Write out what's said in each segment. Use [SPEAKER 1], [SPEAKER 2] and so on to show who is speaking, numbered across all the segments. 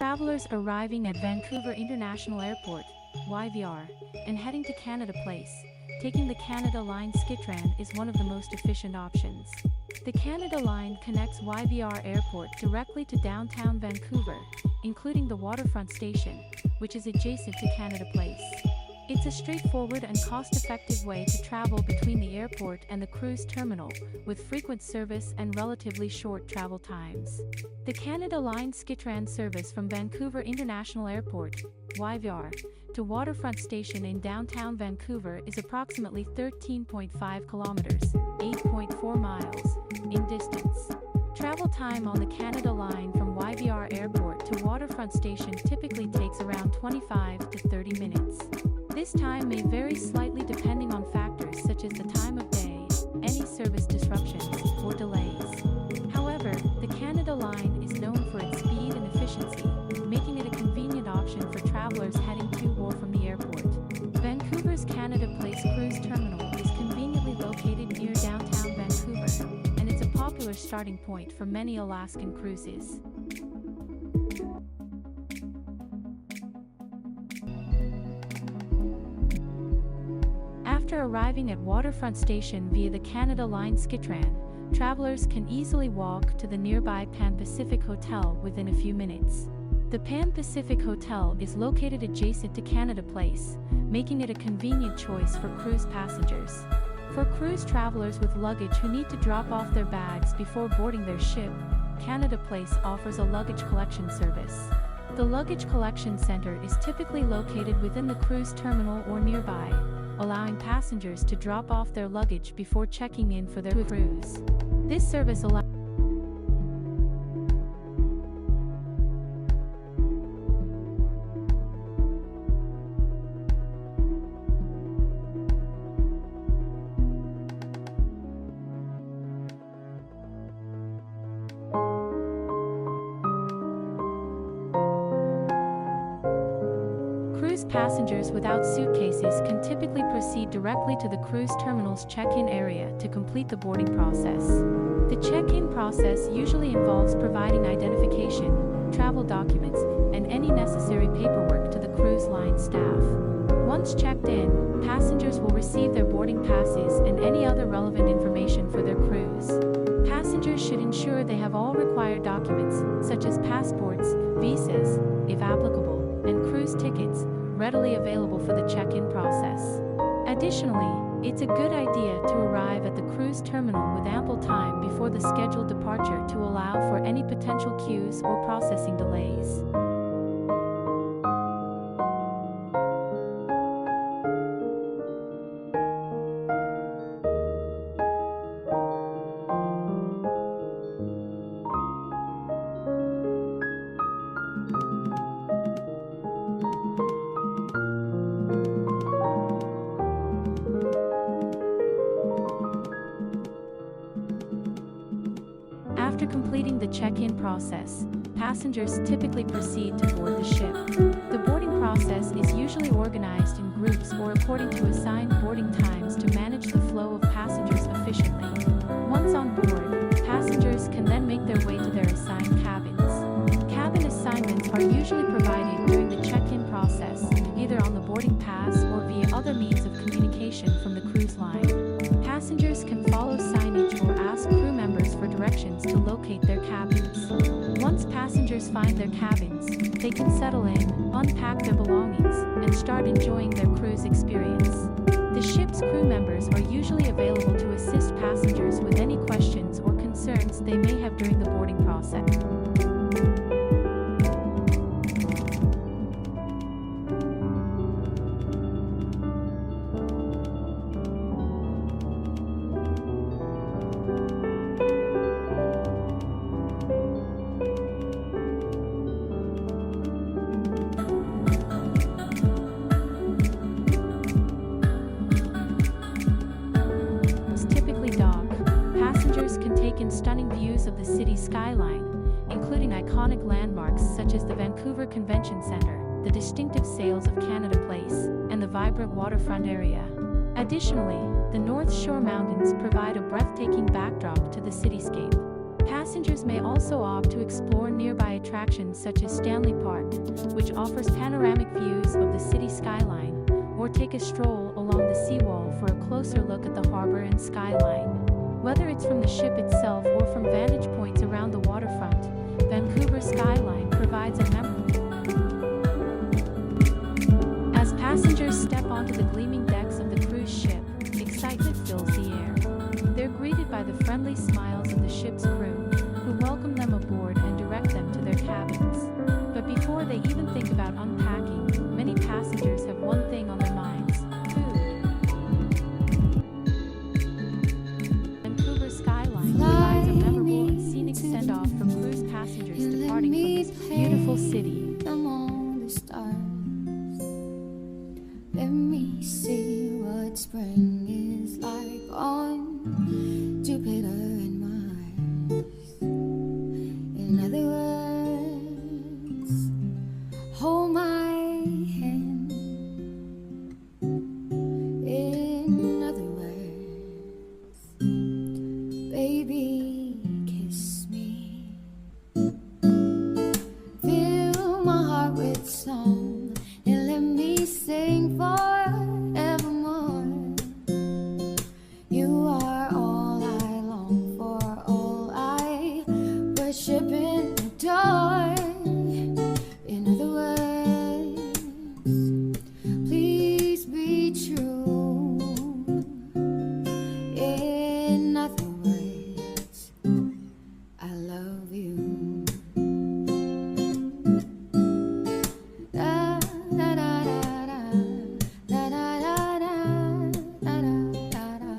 [SPEAKER 1] travelers arriving at Vancouver International Airport, YVR, and heading to Canada Place, taking the Canada Line SkyTran is one of the most efficient options. The Canada Line connects YVR Airport directly to downtown Vancouver, including the waterfront station, which is adjacent to Canada Place. It's a straightforward and cost-effective way to travel between the airport and the cruise terminal, with frequent service and relatively short travel times. The Canada Line SkyTran service from Vancouver International Airport, YVR, to Waterfront Station in downtown Vancouver is approximately 13.5 kilometers, 8.4 miles, in distance. Travel time on the Canada Line from YVR Airport to Waterfront Station typically takes around 25 to 30 minutes. This time may vary slightly depending on factors such as the time of day, any service disruptions, or delays. However, the Canada Line is known for its speed and efficiency, making it a convenient option for travelers heading to or from the airport. Vancouver's Canada Place Cruise Terminal is conveniently located near downtown Vancouver, and it's a popular starting point for many Alaskan cruises. After arriving at Waterfront Station via the Canada Line SkyTran, travelers can easily walk to the nearby Pan Pacific Hotel within a few minutes. The Pan Pacific Hotel is located adjacent to Canada Place, making it a convenient choice for cruise passengers. For cruise travelers with luggage who need to drop off their bags before boarding their ship, Canada Place offers a luggage collection service. The luggage collection center is typically located within the cruise terminal or nearby, allowing passengers to drop off their luggage before checking in for their cruise. This service allows passengers without suitcases can typically proceed directly to the cruise terminal's check-in area to complete the boarding process. The check-in process usually involves providing identification, travel documents, and any necessary paperwork to the cruise line staff. Once checked in, passengers will receive their boarding passes and any other relevant information for their cruise. Passengers should ensure they have all required documents, such as passports, visas, if applicable, and cruise tickets, readily available for the check-in process. Additionally, it's a good idea to arrive at the cruise terminal with ample time before the scheduled departure to allow for any potential queues or processing delays. After completing the check-in process, passengers typically proceed to board the ship. The boarding process is usually organized in groups or according to assigned boarding times to manage the flow of passengers efficiently. Once on board, passengers can then make their way to their assigned cabins. Cabin assignments are usually provided during the check-in process, either on the boarding pass or via other means of communication from the cruise line. Passengers can follow signage or ask crew members for directions to locate their cabins. Once passengers find their cabins, they can settle in, unpack their belongings, and start enjoying their cruise experience. The ship's crew members are usually available to assist passengers with any questions or concerns they may have during the boarding process. Stunning views of the city's skyline, including iconic landmarks such as the Vancouver Convention Centre, the distinctive sails of Canada Place, and the vibrant waterfront area. Additionally, the North Shore Mountains provide a breathtaking backdrop to the cityscape. Passengers may also opt to explore nearby attractions such as Stanley Park, which offers panoramic views of the city skyline, or take a stroll along the seawall for a closer look at the harbor and skyline. Whether it's from the ship itself or from vantage points around the waterfront, Vancouver skyline provides a memorable. As passengers step onto the gleaming decks of the cruise ship, excitement fills the air. They're greeted by the friendly smiles of the ship's crew, who welcome them aboard and direct them to their cabins. But before they even think about unpacking, many passengers have one thing on their minds: food. Vancouver skyline provides a memorable and scenic send-off for cruise passengers departing from this beautiful city.
[SPEAKER 2] Among the stars, let me see what spring is like on Jupiter and Mars. In other words, hold my hand. In other words, baby, kiss me. Fill my heart with song and let me sing forevermore. You are all I long for, all I worship and adore. In other words, please be true. In other words, I love you. Da, da, da, da, da. Da, da, da, da. Da, da, da, da.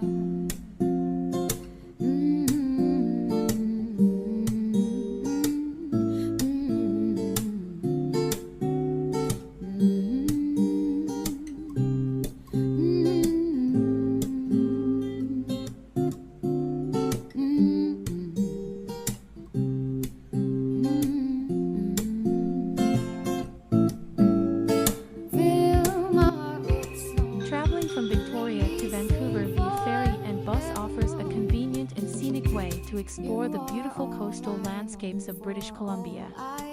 [SPEAKER 2] Fill my heart with song.
[SPEAKER 1] Traveling from Victoria to Vancouver via ferry and bus offers a convenient and scenic way to explore the beautiful coastal landscapes of British Columbia.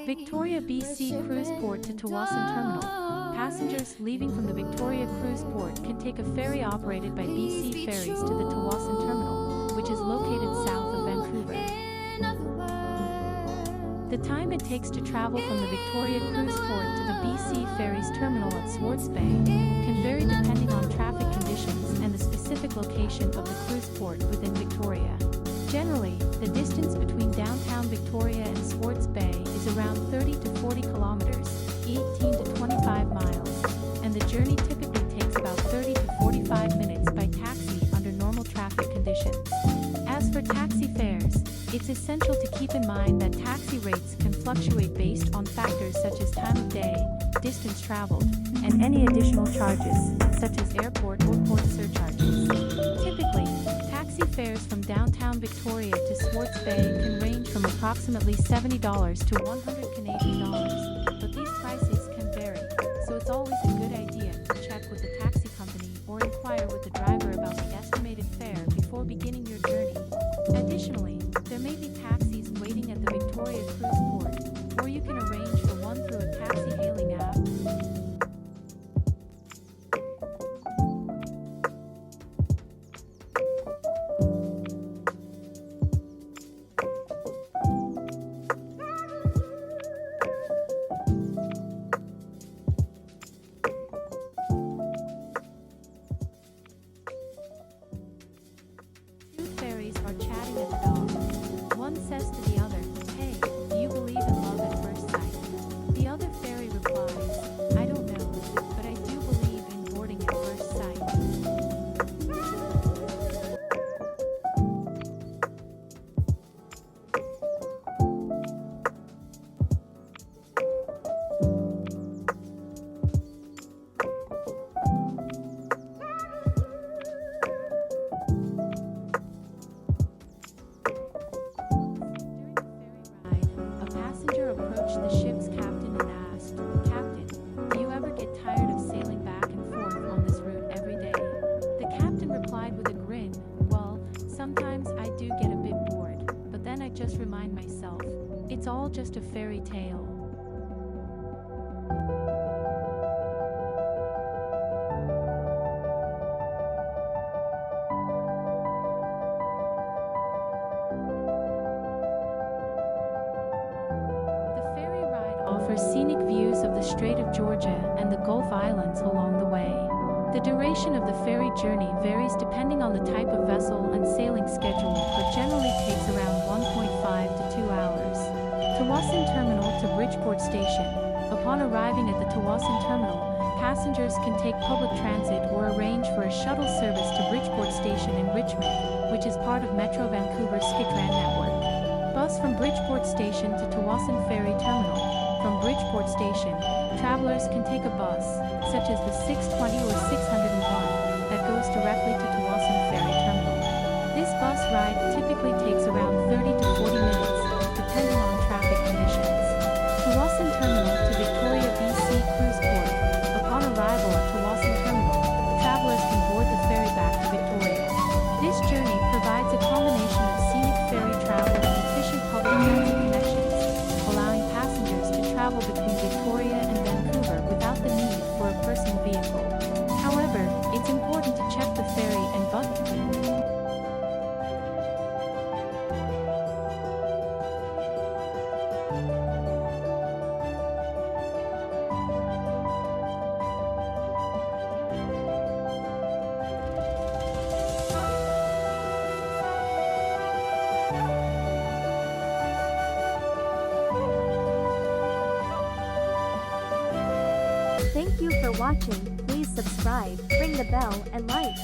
[SPEAKER 1] Victoria BC Cruise Port to Tawasin Terminal. Passengers leaving from the Victoria Cruise Port can take a ferry operated by BC Ferries to the Tawasin Terminal, which is located south of Vancouver.
[SPEAKER 2] In other words,
[SPEAKER 1] The time it takes to travel from the Victoria Cruise Port to the BC Ferries terminal at Swartz Bay can vary depending on traffic conditions and the specific location of the cruise port within Victoria. Generally, the distance between downtown Victoria and Swartz Bay is around 30 to 40 kilometers, 18 to 25 miles, and the journey typically takes about 30 to 45 minutes by taxi under normal traffic conditions. As for taxi fares, it's essential to keep in mind that taxi rates can fluctuate based on factors such as time of day, distance traveled, and any additional charges, such as airport or port surcharges. Typically, taxi fares from downtown Victoria to Swartz Bay can range from approximately $70 to $100 Canadian, but these prices can vary, so it's always a good idea to check with the taxi company or inquire with the driver about the estimated fare before beginning your journey. Additionally, there may be taxis waiting at the Victoria Cruise Port, or you can arrange for one through a taxi hailing app. Two ferries are chatting at the dock. One says to the other, "Hey, do you believe in love at first sight?" The other ferry just a fairy tale. The ferry ride offers scenic views of the Strait of Georgia and the Gulf Islands along the way. The duration of the ferry journey varies depending on the type of vessel and sailing schedule, but generally takes around 1.5 to 2 hours. Tawasin Terminal to Bridgeport Station. Upon arriving at the Tawasin Terminal, passengers can take public transit or arrange for a shuttle service to Bridgeport Station in Richmond, which is part of Metro Vancouver's SkyTran network. Bus from Bridgeport Station to Tawasin Ferry Terminal. From Bridgeport Station, travelers can take a bus, such as the 620 or 601, that goes directly to Tawasin Ferry Terminal. This bus ride typically takes around 30 to 40 minutes, depending on traffic conditions. Tawasin Terminal to Victoria, BC Cruise Port. Upon arrival at Tawasin Terminal, travelers can board the ferry back to Victoria. This journey provides a combination of scenic ferry travel and efficient public transit connections, allowing passengers to travel between Victoria and Vancouver without the need for a personal vehicle. However, it's important to check the ferry and bus.
[SPEAKER 3] Thank you for watching. Please subscribe, ring the bell, and like.